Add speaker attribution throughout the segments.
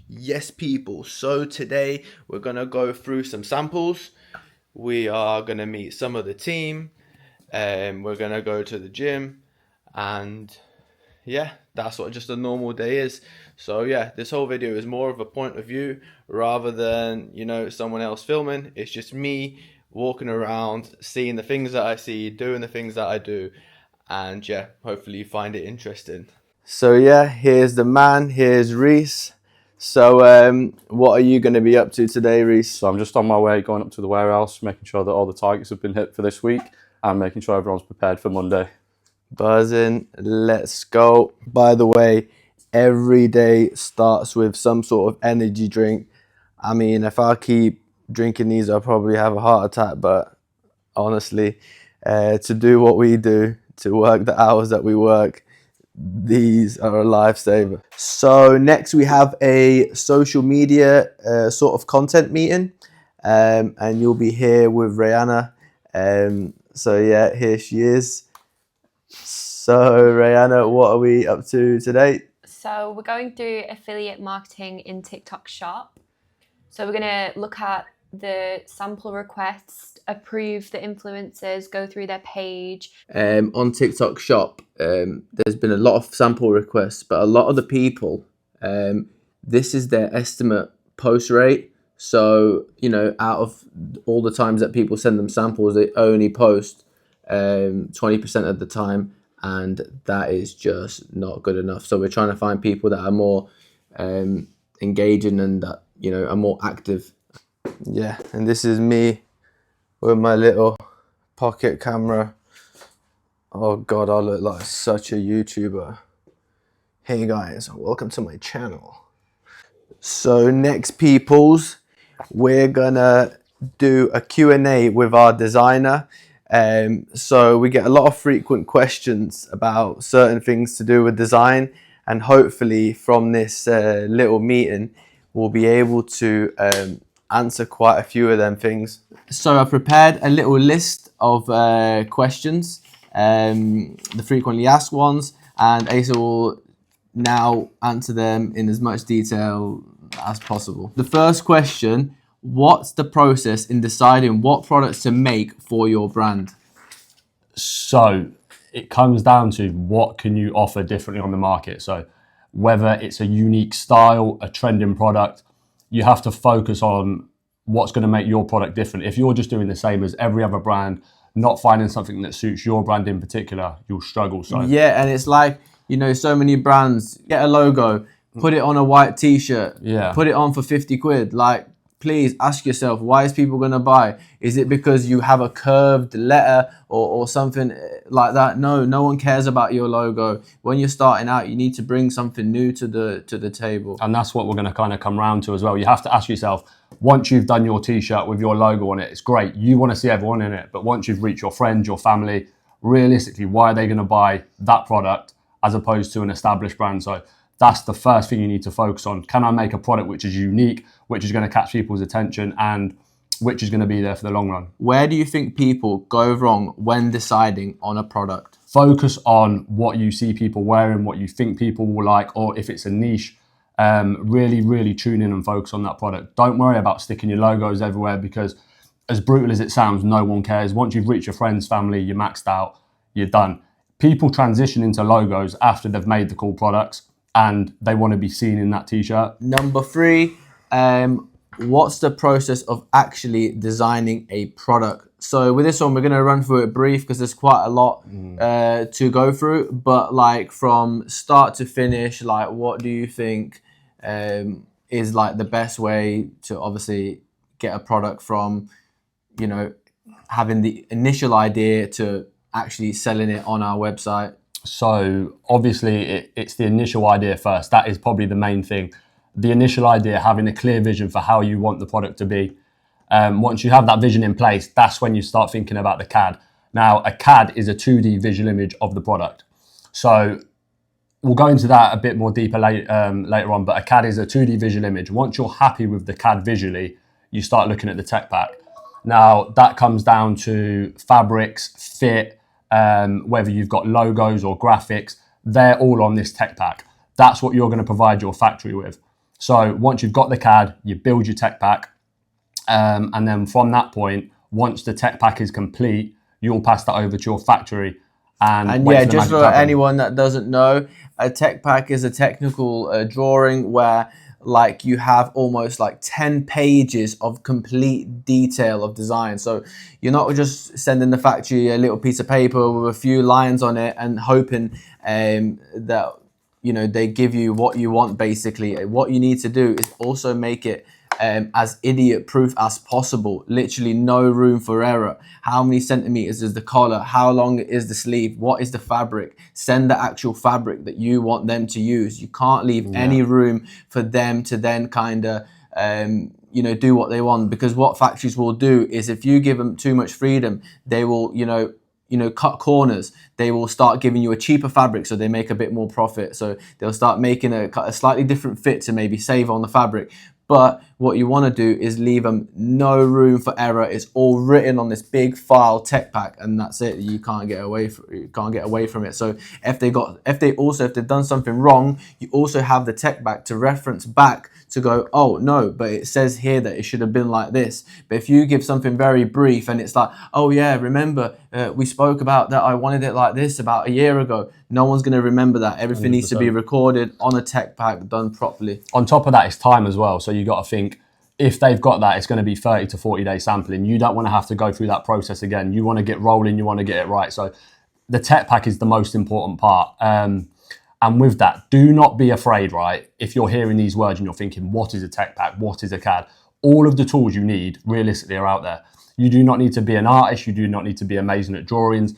Speaker 1: Yes, people. So today we're gonna go through some samples. We are gonna meet some of the team, and we're gonna go to the gym, and yeah, that's what just a normal day is. So yeah, this whole video is more of a point of view rather than someone else filming. It's just me walking around, seeing the things that I see, doing the things that I do, and yeah, hopefully you find it interesting. So yeah, here's the man. Here's Reese. So, what are you going to be up to today, Reese?
Speaker 2: So I'm just on my way, going up to the warehouse, making sure that all the targets have been hit for this week and making sure everyone's prepared for Monday.
Speaker 1: Buzzing. Let's go. By the way, every day starts with some sort of energy drink. I mean, if I keep drinking these, I'll probably have a heart attack. But honestly, to do what we do, to work the hours that we work, these are a lifesaver. So next we have a social media sort of content meeting, and you'll be here with Rihanna. So yeah, here she is. So Rihanna, what are we up to today?
Speaker 3: So we're going through affiliate marketing in TikTok Shop. So we're going to look at the sample requests, approve the influencers, go through their page.
Speaker 1: On TikTok Shop, there's been a lot of sample requests, but a lot of the people, this is their estimate post rate. So, out of all the times that people send them samples, they only post 20% of the time, and that is just not good enough. So we're trying to find people that are more engaging and that, are more active. Yeah, and this is me with my little pocket camera. Oh God, I look like such a YouTuber. Hey guys, welcome to my channel. So next, peoples, we're gonna do a Q&A with our designer. So we get a lot of frequent questions about certain things to do with design, and hopefully from this little meeting, we'll be able to answer quite a few of them things. So I've prepared a little list of questions, the frequently asked ones, and Asa will now answer them in as much detail as possible. The first question: what's the process in deciding what products to make for your brand?
Speaker 2: So it comes down to what can you offer differently on the market. So whether it's a unique style, a trending product, you have to focus on what's going to make your product different. If you're just doing the same as every other brand, not finding something that suits your brand in particular, you'll struggle. So
Speaker 1: yeah, and it's like, so many brands get a logo, put it on a white t-shirt, put it on for 50 quid. Like, please ask yourself, why is people going to buy? Is it because you have a curved letter or something like that? No one cares about your logo. When you're starting out, you need to bring something new to the table.
Speaker 2: And that's what we're going to kind of come round to as well. You have to ask yourself, once you've done your t-shirt with your logo on it, it's great. You want to see everyone in it. But once you've reached your friends, your family, realistically, why are they going to buy that product as opposed to an established brand? So that's the first thing you need to focus on. Can I make a product which is unique, which is going to catch people's attention, and which is going to be there for the long run?
Speaker 1: Where do you think people go wrong when deciding on a product?
Speaker 2: Focus on what you see people wearing, what you think people will like, or if it's a niche, really tune in and focus on that product. Don't worry about sticking your logos everywhere, because as brutal as it sounds, no one cares. Once you've reached your friends, family, you're maxed out, you're done. People transition into logos after they've made the cool products and they want to be seen in that t-shirt.
Speaker 1: Number 3, what's the process of actually designing a product? So with this one, we're going to run through it brief because there's quite a lot to go through. But like from start to finish, like what do you think is like the best way to obviously get a product from, having the initial idea to actually selling it on our website?
Speaker 2: So obviously it's the initial idea first. That is probably the main thing. The initial idea, having a clear vision for how you want the product to be. Once you have that vision in place, that's when you start thinking about the CAD. Now, a CAD is a 2D visual image of the product. So we'll go into that a bit more deeper later on, but a CAD is a 2D visual image. Once you're happy with the CAD visually, you start looking at the tech pack. Now, that comes down to fabrics, fit, whether you've got logos or graphics, they're all on this tech pack. That's what you're going to provide your factory with. So once you've got the CAD, you build your tech pack. And then from that point, once the tech pack is complete, you'll pass that over to your factory and wait
Speaker 1: yeah,
Speaker 2: for the
Speaker 1: just
Speaker 2: magic
Speaker 1: for
Speaker 2: to happen.
Speaker 1: anyone that doesn't know, a tech pack is a technical drawing where like you have almost like 10 pages of complete detail of design. So you're not just sending the factory a little piece of paper with a few lines on it and hoping that they give you what you want. Basically, what you need to do is also make it as idiot proof as possible. Literally no room for error. How many centimeters is the collar? How long is the sleeve? What is the fabric? Send the actual fabric that you want them to use. You can't leave any room for them to then kind of do what they want, because what factories will do is if you give them too much freedom, they will cut corners. They will start giving you a cheaper fabric so they make a bit more profit. So they'll start making a slightly different fit to maybe save on the fabric. But what you want to do is leave them no room for error. It's all written on this big file tech pack, and that's it. You can't get away from it. So if they've done something wrong, you also have the tech pack to reference back to go, oh no, but it says here that it should have been like this. But if you give something very brief and it's like, oh yeah, remember we spoke about that, I wanted it like this about a year ago. No one's going to remember that. Everything
Speaker 2: 100%.
Speaker 1: needs to be recorded on a tech pack, done properly.
Speaker 2: On top of that, it's time as well. So you got to think, if they've got that, it's going to be 30 to 40 day sampling. You don't want to have to go through that process again. You want to get rolling, you want to get it right. So the tech pack is the most important part. And with that, do not be afraid, right? If you're hearing these words and you're thinking, what is a tech pack? What is a CAD? All of the tools you need realistically are out there. You do not need to be an artist. You do not need to be amazing at drawings.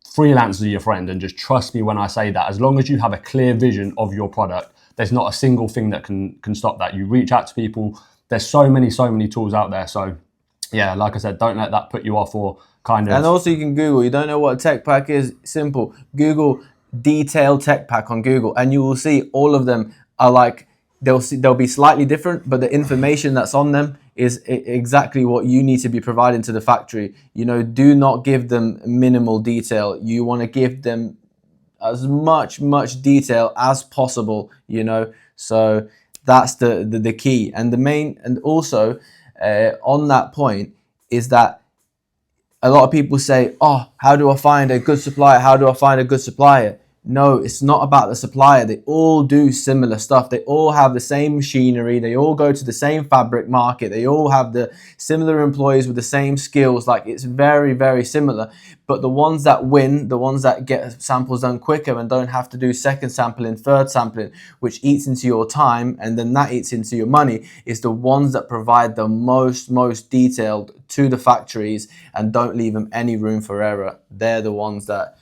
Speaker 2: Freelancers are your friend, and just trust me when I say that. As long as you have a clear vision of your product, there's not a single thing that can stop that. You reach out to people. There's so many tools out there. So yeah, like I said, don't let that put you off or kind of.
Speaker 1: And also you can Google. You don't know what a tech pack is? Simple. Google detailed tech pack on Google, and you will see all of them are like, they'll be slightly different, but the information that's on them is exactly what you need to be providing to the factory. Do not give them minimal detail. You want to give them as much detail as possible, so that's the key. And the main, and also on that point is that a lot of people say, oh, how do I find a good supplier? How do I find a good supplier? No, it's not about the supplier. They all do similar stuff. They all have the same machinery. They all go to the same fabric market. They all have the similar employees with the same skills. Like, it's very, very similar. But the ones that win, the ones that get samples done quicker and don't have to do second sampling, third sampling, which eats into your time and then that eats into your money, is the ones that provide the most detailed to the factories and don't leave them any room for error. They're the ones that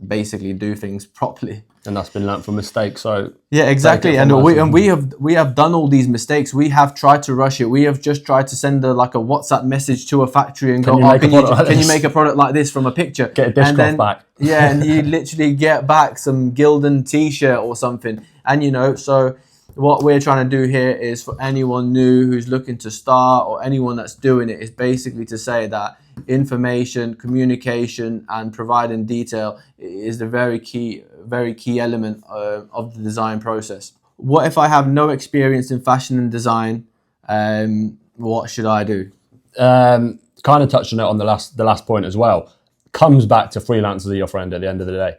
Speaker 1: basically do things properly,
Speaker 2: and that's been learnt from mistakes. So
Speaker 1: yeah, exactly. And we have done all these mistakes. We have tried to rush it. We have just tried to send a WhatsApp message to a factory and go, can you make a product like this from a picture?
Speaker 2: Get a dishcloth back.
Speaker 1: Yeah, and you literally get back some Gildan t-shirt or something. And so what we're trying to do here is, for anyone new who's looking to start or anyone that's doing it, is basically to say that information, communication, and providing detail is the very key element of the design process. What if I have no experience in fashion and design? What should I do?
Speaker 2: Kind of touched on it on the last point as well. Comes back to freelancers are your friend at the end of the day.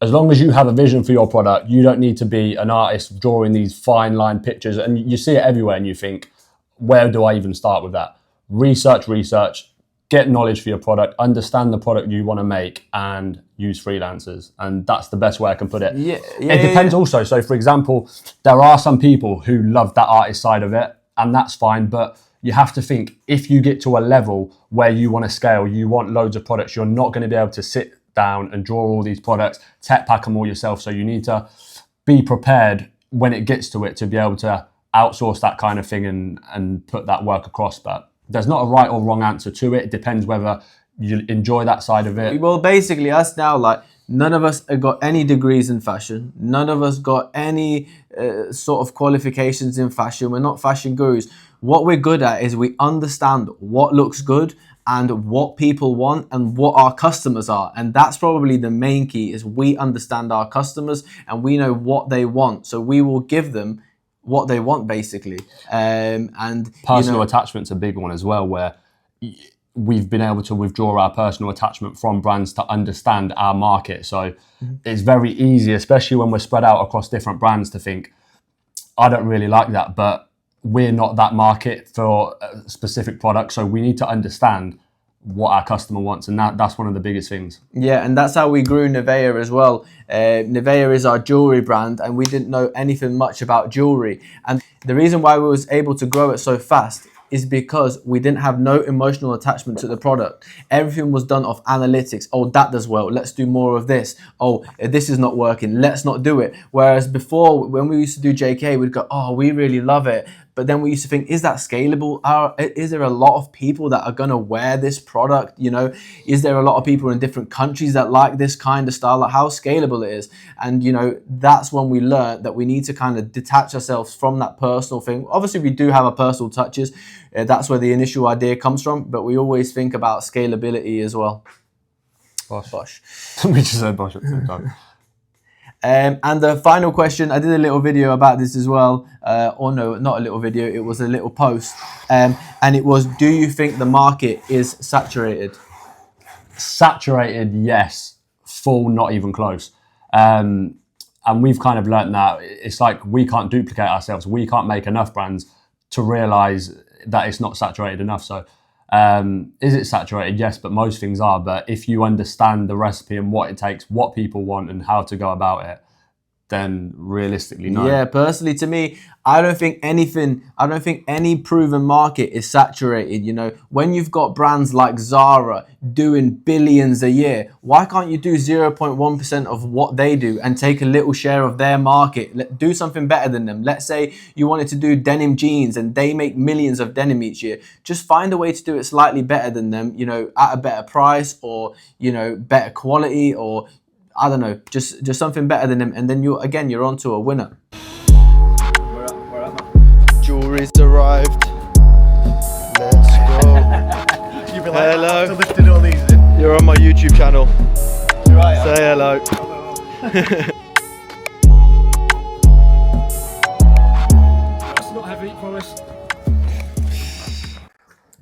Speaker 2: As long as you have a vision for your product, you don't need to be an artist drawing these fine line pictures, and you see it everywhere and you think, where do I even start with that? Research, get knowledge for your product, understand the product you want to make, and use freelancers. And that's the best way I can put it. It depends also. So for example, there are some people who love that artist side of it, and that's fine, but you have to think, if you get to a level where you want to scale, you want loads of products, you're not going to be able to sit down and draw all these products, tech pack them all yourself. So you need to be prepared when it gets to it to be able to outsource that kind of thing and put that work across. But there's not a right or wrong answer to it. It depends whether you enjoy that side of it.
Speaker 1: Well, basically, us now, none of us have got any degrees in fashion. None of us got any sort of qualifications in fashion. We're not fashion gurus. What we're good at is we understand what looks good and what people want and what our customers are. And that's probably the main key, is we understand our customers and we know what they want. So we will give them what they want basically. And
Speaker 2: Personal attachment's a big one as well, where we've been able to withdraw our personal attachment from brands to understand our market. So it's very easy, especially when we're spread out across different brands, to think, I don't really like that, but we're not that market for a specific product. So we need to understand what our customer wants, and that's one of the biggest things.
Speaker 1: Yeah, and that's how we grew Navea as well. Navea is our jewelry brand, and we didn't know anything much about jewelry. And the reason why we was able to grow it so fast is because we didn't have no emotional attachment to the product. Everything was done off analytics. Oh, that does well, let's do more of this. Oh, this is not working, let's not do it. Whereas before, when we used to do JK, we'd go, oh, we really love it. But then we used to think, is that scalable? Is there a lot of people that are gonna wear this product? You know, is there a lot of people in different countries that like this kind of style? Like, how scalable it is? And you know, that's when we learned that we need to kind of detach ourselves from that personal thing. Obviously, we do have our personal touches. That's where the initial idea comes from. But we always think about scalability as well. Bosh.
Speaker 2: We just said bosh at the same time.
Speaker 1: And the final question, I did a little video about this as well, or no, not a little video, it was a little post, and it was, do you think the market is saturated?
Speaker 2: Saturated, yes. Full, not even close. And we've kind of learnt that it's like we can't duplicate ourselves. We can't make enough brands to realise that it's not saturated enough. So is it saturated? Yes, but most things are. But if you understand the recipe and what it takes, what people want and how to go about it, then realistically, no.
Speaker 1: Yeah, personally, to me, I don't think any proven market is saturated. You know, when you've got brands like Zara doing billions a year, why can't you do 0.1% of what they do and take a little share of their market? Do something better than them. Let's say you wanted to do denim jeans and they make millions of denim each year. Just find a way to do it slightly better than them, you know, at a better price, or, you know, better quality, or I don't know, just something better than them, and then you're onto a winner.
Speaker 4: Where am I?
Speaker 1: Jewelries arrived. Let's go.
Speaker 4: You've been like,
Speaker 1: Hello.
Speaker 4: I have to lifting all these in.
Speaker 1: You're on my YouTube channel.
Speaker 4: You're right.
Speaker 1: Say hello.
Speaker 4: That's not heavy, promise.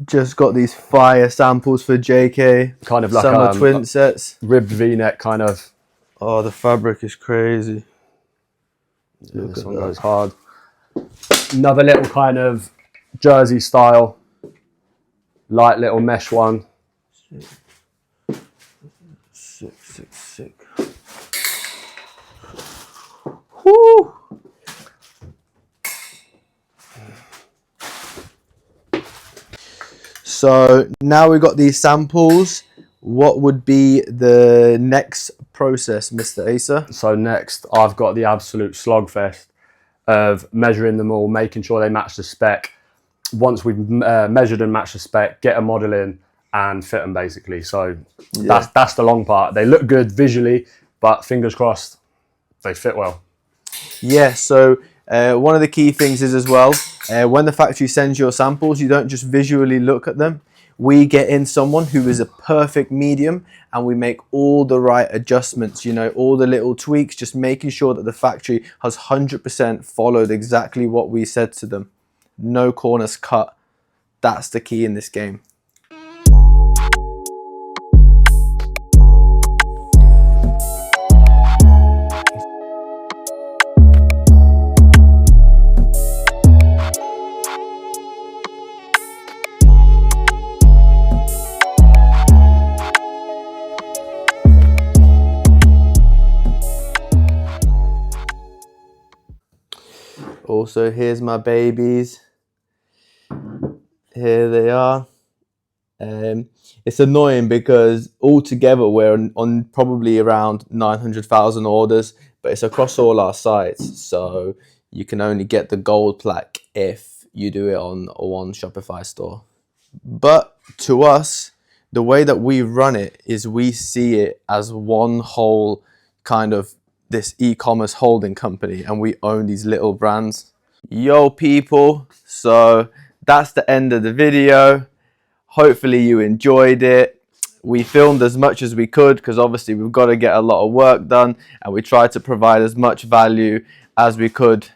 Speaker 1: Just got these fire samples for JK.
Speaker 2: Kind of like
Speaker 1: summer twin sets.
Speaker 2: ribbed V-neck kind of.
Speaker 1: Oh, the fabric is crazy.
Speaker 2: Yeah, this one goes hard. Another little kind of jersey style, light little mesh one.
Speaker 1: Sick. Woo! So now we've got these samples. What would be the next process, Mr. Asa?
Speaker 2: So next, I've got the absolute slogfest of measuring them all, making sure they match the spec. Once we've measured and matched the spec, get a model in and fit them basically. So that's the long part. They look good visually, but fingers crossed, they fit well.
Speaker 1: Yeah, so one of the key things is as well, when the factory sends your samples, you don't just visually look at them. We get in someone who is a perfect medium and we make all the right adjustments, you know, all the little tweaks, just making sure that the factory has 100% followed exactly what we said to them. No corners cut. That's the key in this game. Also, here's my babies. Here they are. It's annoying because altogether we're on probably around 900,000 orders, but it's across all our sites. So you can only get the gold plaque if you do it on one Shopify store. But to us, the way that we run it is we see it as one whole kind of this e-commerce holding company, and we own these little brands. Yo people, so that's the end of the video. Hopefully you enjoyed it. We filmed as much as we could because obviously we've got to get a lot of work done, and we tried to provide as much value as we could.